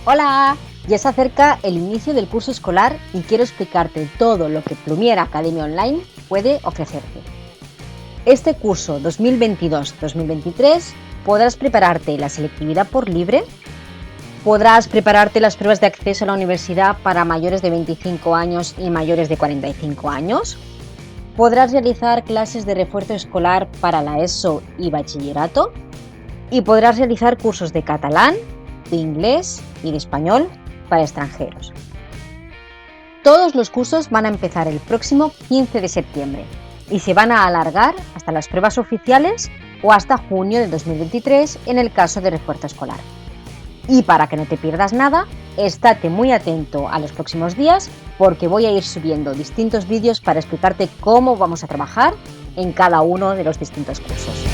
Hola, ya se acerca el inicio del curso escolar y quiero explicarte todo lo que Plumier Academia Online puede ofrecerte. Este curso 2022-2023 podrás prepararte la selectividad por libre, podrás prepararte las pruebas de acceso a la universidad para mayores de 25 años y mayores de 45 años, podrás realizar clases de refuerzo escolar para la ESO y bachillerato y podrás realizar cursos de catalán, de inglés y de español para extranjeros. Todos los cursos van a empezar el próximo 15 de septiembre y se van a alargar hasta las pruebas oficiales o hasta junio de 2023 en el caso de refuerzo escolar. Y para que no te pierdas nada, estate muy atento a los próximos días porque voy a ir subiendo distintos vídeos para explicarte cómo vamos a trabajar en cada uno de los distintos cursos.